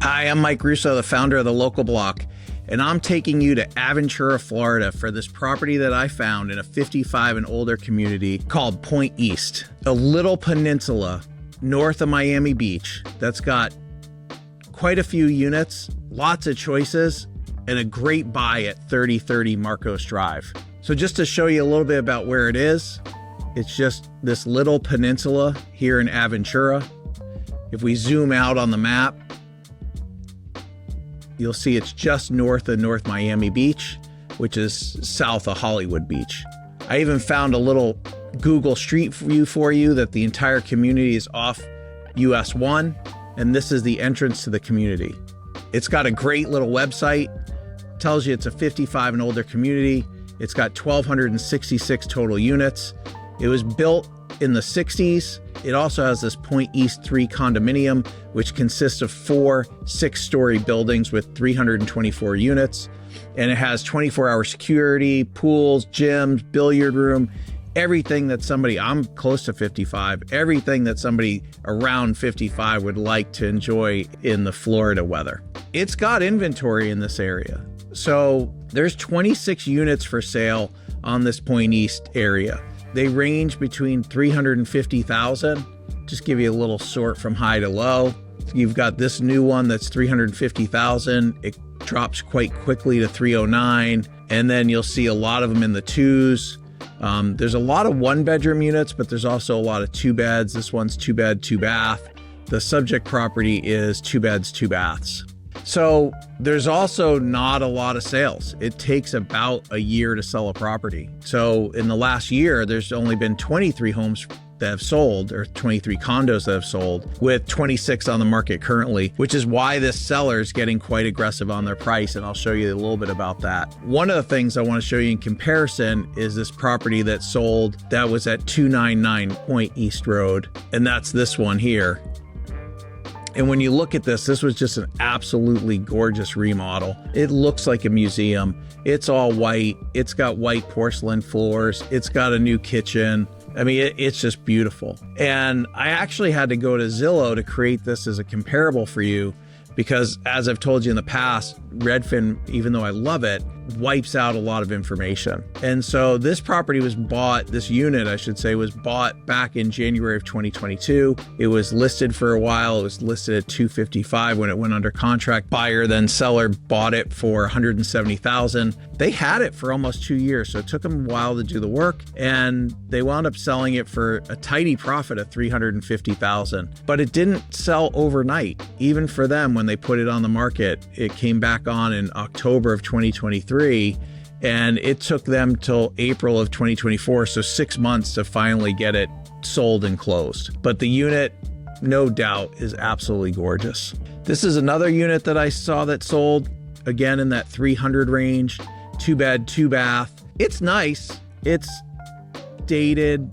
Hi, I'm Mike Russo, the founder of The Local Block, and I'm taking you to Aventura, Florida for this property that I found in a 55 and older community called Point East, a little peninsula north of Miami Beach that's got quite a few units, lots of choices, and a great buy at 3030 Marcos Drive. So just to show you a little bit about where it is, it's just this little peninsula here in Aventura. If we zoom out on the map, you'll see it's just north of North Miami Beach, which is south of Hollywood Beach. I even found a little Google Street View for you that the entire community is off US 1, and this is the entrance to the community. It's got a great little website, tells you it's a 55 and older community. It's got 1,266 total units. It was built in the 60s. It also has this Point East 3 condominium, which consists of 4 6-story buildings with 324 units. And it has 24-hour security, pools, gyms, billiard room, everything that somebody, I'm close to 55, everything that somebody around 55 would like to enjoy in the Florida weather. It's got inventory in this area. So there's 26 units for sale on this Point East area. They range between 350,000. Just give you a little sort from high to low. You've got this new one that's 350,000. It drops quite quickly to 309. And then you'll see a lot of them in the twos. There's a lot of 1-bedroom units, but there's also a lot of 2 beds. This one's 2 bed, 2 bath. The subject property is 2 beds, 2 baths. So there's also not a lot of sales. It takes about a year to sell a property. So in the last year, there's only been 23 homes that have sold, or 23 condos that have sold, with 26 on the market currently, which is why this seller is getting quite aggressive on their price. And I'll show you a little bit about that. One of the things I want to show you in comparison is this property that sold that was at 299 Point East Road. And that's this one here. And when you look at this was just an absolutely gorgeous remodel. It looks like a museum. It's all white. It's got white porcelain floors. It's got a new kitchen. I mean, it's just beautiful. And I actually had to go to Zillow to create this as a comparable for you because, as I've told you in the past, Redfin, even though I love it, wipes out a lot of information. And so this property was bought, this unit, I should say, was bought back in January of 2022. It was listed for a while. It was listed at 255 when it went under contract. Buyer, then seller, bought it for 170,000. They had it for almost 2 years, so it took them a while to do the work, and they wound up selling it for a tidy profit of 350,000. But it didn't sell overnight. Even for them, when they put it on the market, it came back on in October of 2023. And it took them till April of 2024, so 6 months to finally get it sold and closed. But the unit, no doubt, is absolutely gorgeous. This is another unit that I saw that sold, again in that 300 range, 2 bed, 2 bath. It's nice. It's dated,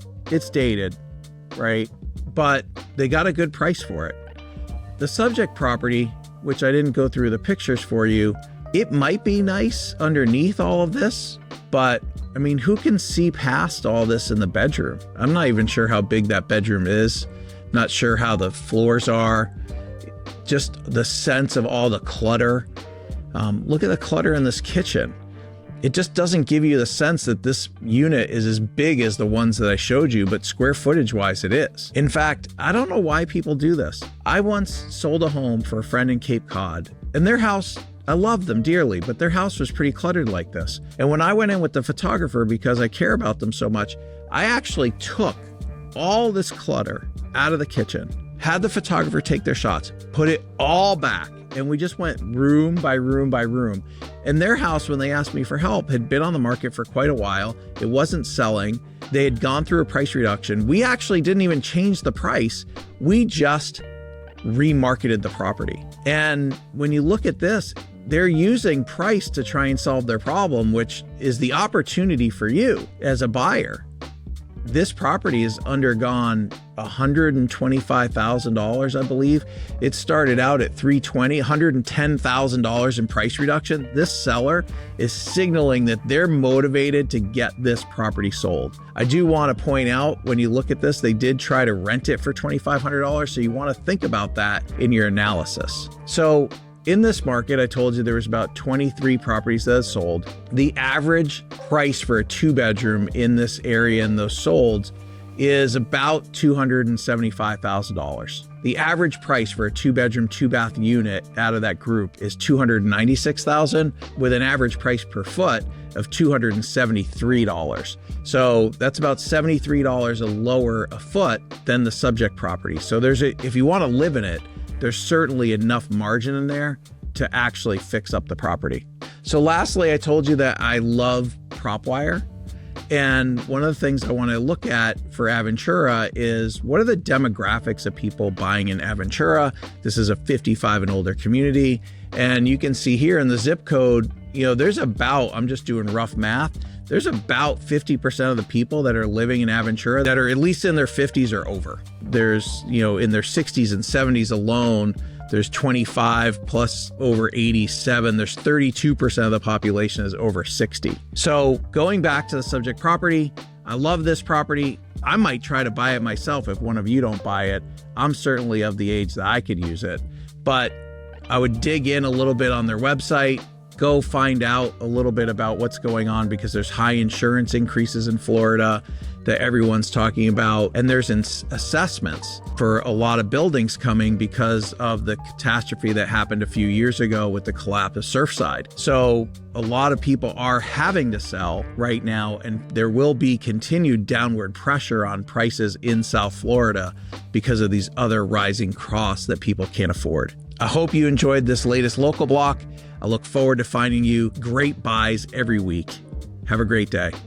right? But they got a good price for it. The subject property, which I didn't go through the pictures for you, it might be nice underneath all of this, but I mean, who can see past all this in the bedroom? I'm not even sure how big that bedroom is. Not sure how the floors are. Just the sense of all the clutter. Look at the clutter in this kitchen. It just doesn't give you the sense that this unit is as big as the ones that I showed you, but square footage wise it is. In fact, I don't know why people do this. I once sold a home for a friend in Cape Cod, and their house, I love them dearly, but their house was pretty cluttered like this. And when I went in with the photographer, because I care about them so much, I actually took all this clutter out of the kitchen, had the photographer take their shots, put it all back, and we just went room by room by room. And their house, when they asked me for help, had been on the market for quite a while. It wasn't selling. They had gone through a price reduction. We actually didn't even change the price. We just remarketed the property. And when you look at this, they're using price to try and solve their problem, which is the opportunity for you as a buyer. This property has undergone $125,000, I believe. It started out at $320,000, $110,000 in price reduction. This seller is signaling that they're motivated to get this property sold. I do want to point out, when you look at this, they did try to rent it for $2,500. So you want to think about that in your analysis. So in this market, I told you there was about 23 properties that sold. The average price for a 2-bedroom in this area and those sold is about $275,000. The average price for a 2-bedroom, 2-bath unit out of that group is $296,000, with an average price per foot of $273. So that's about $73 lower a foot than the subject property. So if you want to live in it, there's certainly enough margin in there to actually fix up the property. So lastly, I told you that I love prop wire. And one of the things I want to look at for Aventura is, what are the demographics of people buying in Aventura? This is a 55 and older community. And you can see here in the zip code, there's about, I'm just doing rough math, there's about 50% of the people that are living in Aventura that are at least in their 50s or over. There's, in their 60s and 70s alone, there's 25 plus over 87. There's 32% of the population is over 60. So going back to the subject property, I love this property. I might try to buy it myself if one of you don't buy it. I'm certainly of the age that I could use it, but I would dig in a little bit on their website, go find out a little bit about what's going on, because there's high insurance increases in Florida that everyone's talking about. And there's assessments for a lot of buildings coming because of the catastrophe that happened a few years ago with the collapse of Surfside. So a lot of people are having to sell right now, and there will be continued downward pressure on prices in South Florida because of these other rising costs that people can't afford. I hope you enjoyed this latest local block. I look forward to finding you great buys every week. Have a great day.